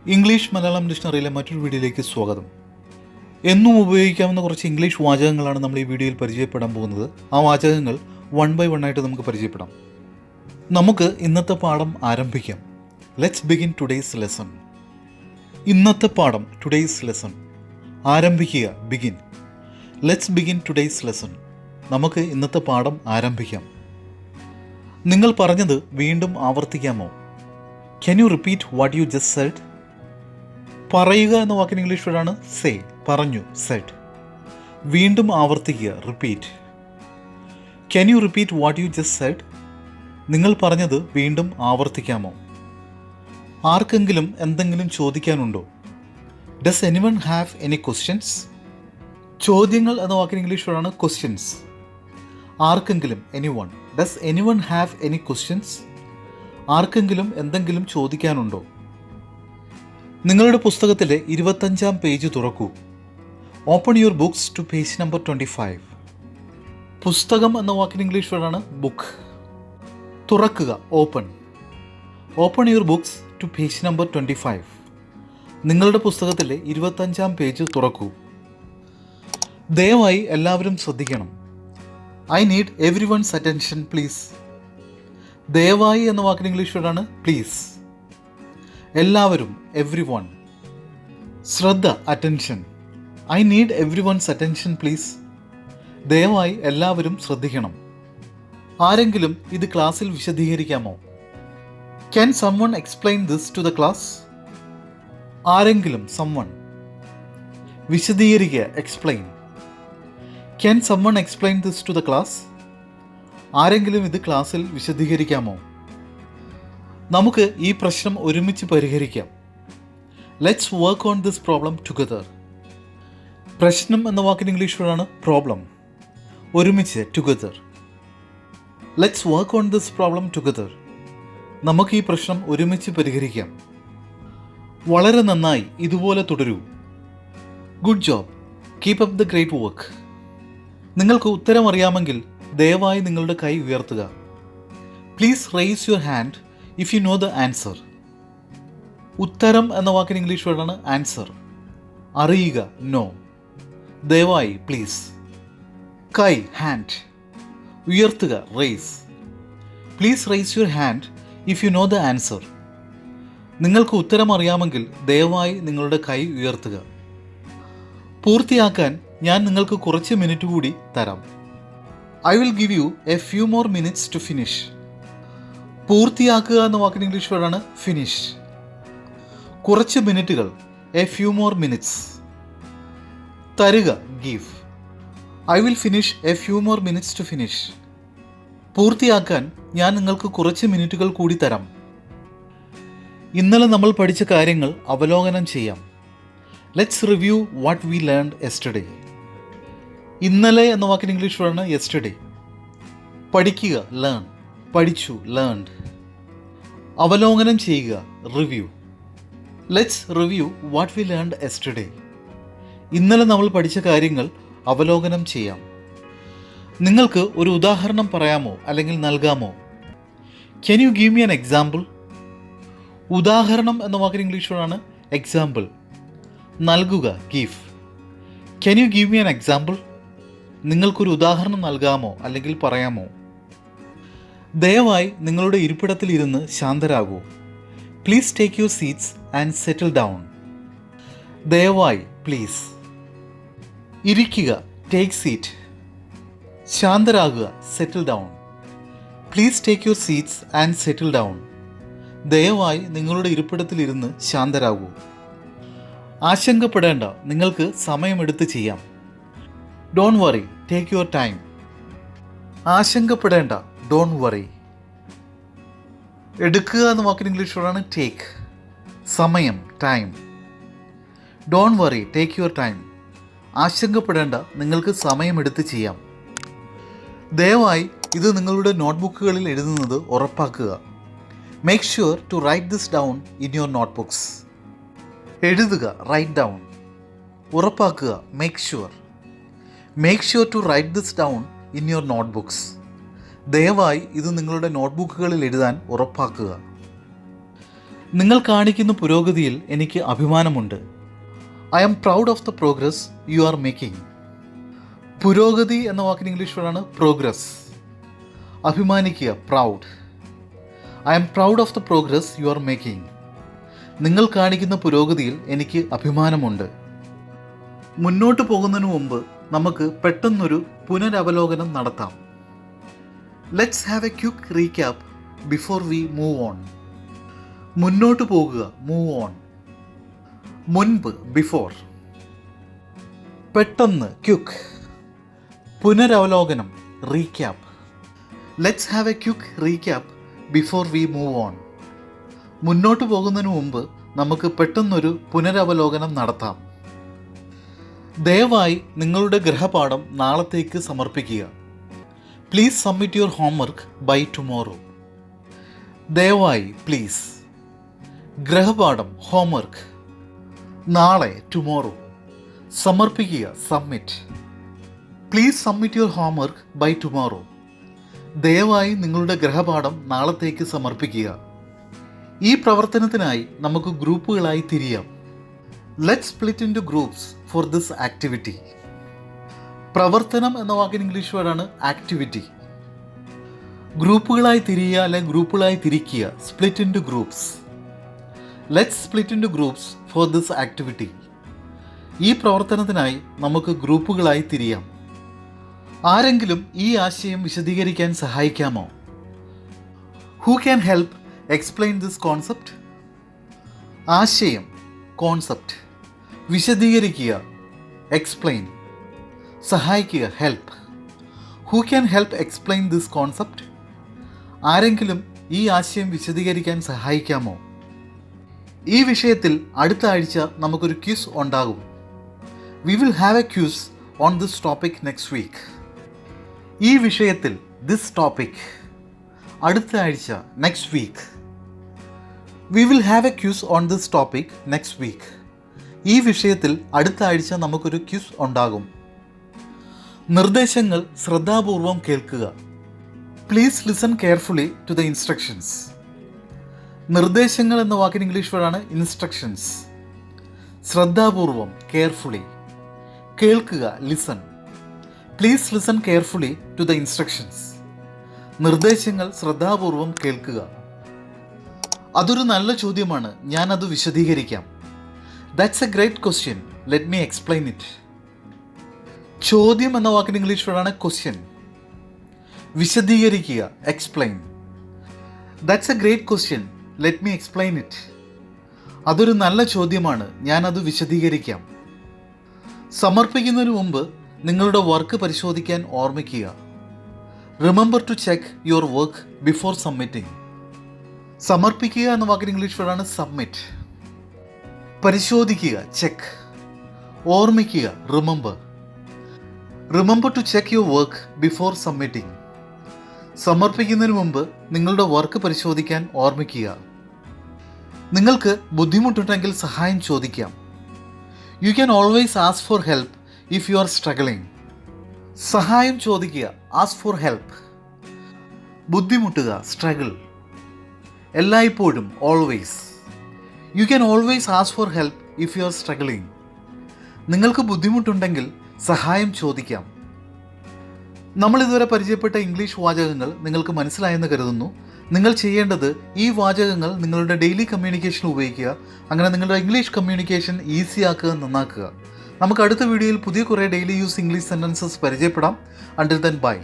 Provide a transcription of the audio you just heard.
English Malayalam ഡിക്ഷണറിയിലെ മറ്റൊരു വീഡിയോയിലേക്ക് സ്വാഗതം. എന്നും ഉപയോഗിക്കാവുന്ന കുറച്ച് ഇംഗ്ലീഷ് വാചകങ്ങളാണ് നമ്മൾ ഈ വീഡിയോയിൽ പരിചയപ്പെടാൻ പോകുന്നത്. ആ വാചകങ്ങൾ വൺ ബൈ വൺ ആയിട്ട് നമുക്ക് പരിചയപ്പെടാം. നമുക്ക് ഇന്നത്തെ പാഠം ആരംഭിക്കാം. Let's begin today's lesson. ഇന്നത്തെ പാഠം ടുഡേയ്സ് ലെസൺ. ആരംഭിക്കുക, begin. Let's begin today's lesson. നമുക്ക് ഇന്നത്തെ പാഠം ആരംഭിക്കാം. നിങ്ങൾ പറഞ്ഞത് വീണ്ടും ആവർത്തിക്കാമോ? Can you repeat what you just said? പറയുക എന്ന വാക്കിന് ഇംഗ്ലീഷ് വേർഡാണ് സേ, പറഞ്ഞു, സെഡ്. വീണ്ടും ആവർത്തിക്കുക, repeat. Can you repeat what you just said? നിങ്ങൾ പറഞ്ഞത് വീണ്ടും ആവർത്തിക്കാമോ? ആർക്കെങ്കിലും എന്തെങ്കിലും ചോദിക്കാനുണ്ടോ? Does anyone have any questions? ചോദ്യങ്ങൾ എന്ന വാക്കിന് ഇംഗ്ലീഷ് വേർഡാണ് ക്വസ്റ്റ്യൻസ്. ആർക്കെങ്കിലും, anyone. Does anyone have any questions? ആർക്കെങ്കിലും എന്തെങ്കിലും ചോദിക്കാനുണ്ടോ? നിങ്ങളുടെ പുസ്തകത്തിലെ 25-ാം പേജ് തുറക്കൂ. Open your books to page number 25. പുസ്തകം എന്ന വാക്കിന് ഇംഗ്ലീഷ് വേർഡാണ് ബുക്ക്. തുറക്കുക, open. Open your books to page number 25. നിങ്ങളുടെ പുസ്തകത്തിലെ 25-ാം പേജ് തുറക്കൂ. ദയവായി എല്ലാവരും ശ്രദ്ധിക്കണം. I need everyone's attention please. ദയവായി എന്ന വാക്കിന് ഇംഗ്ലീഷ് വേർഡാണ് പ്ലീസ്. എല്ലാവരും, എവ്രി വൺ. ശ്രദ്ധ, attention. I need everyone's attention please. ദയവായി എല്ലാവരും ശ്രദ്ധിക്കണം. ആരെങ്കിലും ഇത് ക്ലാസ്സിൽ വിശദീകരിക്കാമോ? Can someone explain this to the class? ആരെങ്കിലും, സംവൺ. വിശദീകരിക്കുക, explain. Can someone explain this to the class? ആരെങ്കിലും ഇത് ക്ലാസ്സിൽ വിശദീകരിക്കാമോ? നമുക്ക് ഈ പ്രശ്നം ഒരുമിച്ച് പരിഹരിക്കാം. Let's work on this problem together. പ്രശ്നം എന്ന വാക്കിന് ഇംഗ്ലീഷ് വേർഡാണ് പ്രോബ്ലം. ഒരുമിച്ച്, together. Let's work on this problem together. നമുക്ക് ഈ പ്രശ്നം ഒരുമിച്ച് പരിഹരിക്കാം. വളരെ നന്നായി, ഇതുപോലെ തുടരൂ. Good job, keep up the great work. നിങ്ങൾക്ക് ഉത്തരം അറിയാമെങ്കിൽ ദയവായി നിങ്ങളുടെ കൈ ഉയർത്തുക. Please raise your hand if you know the answer. ഉത്തരം എന്ന വാക്കിന് ഇംഗ്ലീഷ് വേർഡാണ് ആൻസർ. അറിയുക, നോ. ദയവായി, പ്ലീസ്. കൈ, ഹാൻഡ്. ഉയർത്തുക, raise. Please raise your hand if you know the answer. നിങ്ങൾക്ക് ഉത്തരം അറിയാമെങ്കിൽ ദയവായി നിങ്ങളുടെ കൈ ഉയർത്തുക. പൂർത്തിയാക്കാൻ ഞാൻ നിങ്ങൾക്ക് കുറച്ച് മിനിറ്റ് കൂടി തരാം. I will give you a few more minutes to finish. പൂർത്തിയാക്കുക എന്ന വാക്കിന് ഇംഗ്ലീഷ് വേർഡാണ് ഫിനിഷ്. കുറച്ച് മിനിറ്റുകൾ, എ ഫ്യൂ മോർ മിനിറ്റ്സ്. തരുക, give. I will finish a few more minutes to finish. പൂർത്തിയാക്കാൻ ഞാൻ നിങ്ങൾക്ക് കുറച്ച് മിനിറ്റുകൾ കൂടി തരാം. ഇന്നലെ നമ്മൾ പഠിച്ച കാര്യങ്ങൾ അവലോകനം ചെയ്യാം. Let's review what we learned yesterday. ഇന്നലെ എന്ന വാക്കിന് ഇംഗ്ലീഷ് വേർഡാണ് യെസ്റ്റർഡേ. പഠിക്കുക, ലേൺ. പഠിച്ചു, ലേൺഡ്. അവലോകനം ചെയ്യുക, review. Let's review what we learned yesterday. ഇന്നലെ നമ്മൾ പഠിച്ച കാര്യങ്ങൾ അവലോകനം ചെയ്യാം. നിങ്ങൾക്ക് ഒരു ഉദാഹരണം പറയാമോ അല്ലെങ്കിൽ നൽകാമോ? Can you give me an example? ഉദാഹരണം എന്ന വാക്കിന് ഇംഗ്ലീഷ് വേർഡാണ് എക്സാമ്പിൾ. നൽകുക, give. Can you give me an example? നിങ്ങൾക്കൊരു ഉദാഹരണം നൽകാമോ അല്ലെങ്കിൽ പറയാമോ? ദയവായി നിങ്ങളുടെ ഇരിപ്പിടത്തിൽ ഇരുന്ന് ശാന്തരാകൂ. Please take your seats and settle down. ദയവായി, പ്ലീസ്. ഇരിക്കുക, ടേക്ക് സീറ്റ്. ശാന്തരാകുക, settle down. Please take your seats and settle down. ദയവായി നിങ്ങളുടെ ഇരിപ്പിടത്തിൽ ഇരുന്ന് ശാന്തരാകൂ. ആശങ്കപ്പെടേണ്ട, നിങ്ങൾക്ക് സമയമെടുത്ത് ചെയ്യാം. Don't worry, take your time. ആശങ്കപ്പെടേണ്ട, ഡോണ്ട് വറി. എടുക്കുക എന്ന വാക്കിന് ഇംഗ്ലീഷ് വേർഡാണ് ടേക്ക്. സമയം, time. Don't worry, take your time. ആശങ്കപ്പെടേണ്ട, നിങ്ങൾക്ക് സമയമെടുത്ത് ചെയ്യാം. ദയവായി ഇത് നിങ്ങളുടെ നോട്ട്ബുക്കുകളിൽ എഴുതുന്നത് ഉറപ്പാക്കുക. Make sure to write this down in your notebooks. എഴുതുക, റൈറ്റ് ഡൗൺ. ഉറപ്പാക്കുക, make sure. Make sure to write this down in your notebooks. ദയവായി ഇത് നിങ്ങളുടെ നോട്ട്ബുക്കുകളിൽ എഴുതാൻ ഉറപ്പാക്കുക. നിങ്ങൾ കാണിക്കുന്ന പുരോഗതിയിൽ എനിക്ക് അഭിമാനമുണ്ട്. I am proud of the progress you are making. പുരോഗതി എന്ന വാക്കിന് ഇംഗ്ലീഷ് വേർഡാണ് പ്രോഗ്രസ്. അഭിമാനിക്കുക, proud. I am proud of the progress you are making. നിങ്ങൾ കാണിക്കുന്ന പുരോഗതിയിൽ എനിക്ക് അഭിമാനമുണ്ട്. മുന്നോട്ട് പോകുന്നതിന് മുമ്പ് നമുക്ക് പെട്ടെന്നൊരു പുനരവലോകനം നടത്താം. Let's have A quick recap before we move on. മുന്നോട്ട് പോകുക, മൂവ് ഓൺ. മുൻപ്, ബിഫോർ. പെട്ടെന്ന്, ക്വിക്ക്. പുനരവലോകനം, recap. Let's have A quick recap before we move on. മുന്നോട്ട് പോകുന്നതിന് മുമ്പ് നമുക്ക് പെട്ടെന്നൊരു പുനരവലോകനം നടത്താം. ദയവായി നിങ്ങളുടെ ഗൃഹപാഠം നാളത്തേക്ക് സമർപ്പിക്കുക. Please submit your homework by tomorrow. ദയവായി, പ്ലീസ്. ഗൃഹപാഠം, ഹോംവർക്ക്. നാളെ, ടുമോറോ. സമർപ്പിക്കുക, submit. Please submit your homework by tomorrow. ദയവായി നിങ്ങളുടെ ഗൃഹപാഠം നാളത്തേക്ക് സമർപ്പിക്കുക. ഈ പ്രവർത്തനത്തിനായി നമുക്ക് ഗ്രൂപ്പുകളായി തിരിയാം. Let's split into groups for this activity. പ്രവർത്തനം എന്ന വാക്കിന് ഇംഗ്ലീഷ് വേർഡാണ് ആക്ടിവിറ്റി. ഗ്രൂപ്പുകളായി തിരിയുക അല്ലെങ്കിൽ ഗ്രൂപ്പുകളായി തിരിക്കുക. Split into groups. Let's split into groups for this activity. ഈ പ്രവർത്തനത്തിനായി നമുക്ക് ഗ്രൂപ്പുകളായി തിരിയാം. ആരെങ്കിലും ഈ ആശയം വിശദീകരിക്കാൻ സഹായിക്കാമോ? Who can help explain this concept? ആശയം, കോൺസെപ്റ്റ്. വിശദീകരിക്കുക, എക്സ്പ്ലെയിൻ. സഹായിക്കുക, help. Who can help explain this concept? ആരെങ്കിലും ഈ ആശയം വിശദീകരിക്കാൻ സഹായിക്കാമോ? ഈ വിഷയത്തിൽ അടുത്ത ആഴ്ച നമുക്കൊരു ക്വിസ് ഉണ്ടാകും. We will have a quiz on this topic next week. ഈ വിഷയത്തിൽ, ദിസ് ടോപ്പിക്. അടുത്ത ആഴ്ച, next week. We will have a quiz on this topic next week. ഈ വിഷയത്തിൽ അടുത്ത ആഴ്ച നമുക്കൊരു ക്വിസ് ഉണ്ടാകും. നിർദ്ദേശങ്ങൾ ശ്രദ്ധാപൂർവം കേൾക്കുക. Please listen carefully to the instructions. നിർദ്ദേശങ്ങൾ എന്ന വാക്കിന് ഇംഗ്ലീഷ് വേർഡാണ് ഇൻസ്ട്രക്ഷൻസ്. ശ്രദ്ധാപൂർവം, കെയർഫുള്ളി. കേൾക്കുക, listen. Please listen carefully to the instructions. നിർദ്ദേശങ്ങൾ ശ്രദ്ധാപൂർവം കേൾക്കുക. അതൊരു നല്ല ചോദ്യമാണ്, ഞാനത് വിശദീകരിക്കാം. That's a great question, let me explain it. ചോദ്യം എന്ന വാക്കിന് ഇംഗ്ലീഷ് വേർഡാണ് ക്വസ്റ്റ്യൻ. വിശദീകരിക്കുക, explain. That's a great question, let me explain it. അതൊരു നല്ല ചോദ്യമാണ്, ഞാനത് വിശദീകരിക്കാം. സമർപ്പിക്കുന്നതിന് മുമ്പ് നിങ്ങളുടെ വർക്ക് പരിശോധിക്കാൻ ഓർമ്മിക്കുക. Remember to check your work before submitting. സമർപ്പിക്കുക എന്ന വാക്കിന് ഇംഗ്ലീഷ് വേർഡാണ് സബ്മിറ്റ്. പരിശോധിക്കുക, ചെക്ക്. ഓർമ്മിക്കുക, remember. Remember to check your work before submitting. സമർപ്പിക്കുന്നതിന് മുമ്പ് നിങ്ങളുടെ വർക്ക് പരിശോധിക്കാൻ ഓർമ്മിക്കുക. നിങ്ങൾക്ക് ബുദ്ധിമുട്ടുണ്ടെങ്കിൽ സഹായം ചോദിക്കാം. You can always ask for help if you are struggling. സഹായം ചോദിക്കുക, ആസ്ക് ഫോർ ഹെൽപ്പ്. ബുദ്ധിമുട്ടുക, സ്ട്രഗിൾ. എല്ലായ്പ്പോഴും, always. You can always ask for help if you are struggling. നിങ്ങൾക്ക് ബുദ്ധിമുട്ടുണ്ടെങ്കിൽ സഹായം ചോദിക്കാം. നമ്മൾ ഇതുവരെ പരിചയപ്പെട്ട ഇംഗ്ലീഷ് വാചകങ്ങൾ നിങ്ങൾക്ക് മനസ്സിലായെന്ന് കരുതുന്നു. നിങ്ങൾ ചെയ്യേണ്ടത് ഈ വാചകങ്ങൾ നിങ്ങളുടെ ഡെയിലി കമ്മ്യൂണിക്കേഷൻ ഉപയോഗിക്കുക. അങ്ങനെ നിങ്ങളുടെ ഇംഗ്ലീഷ് കമ്മ്യൂണിക്കേഷൻ ഈസി ആക്കുക, നന്നാക്കുക. നമുക്ക് അടുത്ത വീഡിയോയിൽ പുതിയ കുറേ ഡെയിലി യൂസ് ഇംഗ്ലീഷ് സെൻറ്റൻസസ് പരിചയപ്പെടാം. Until then, by.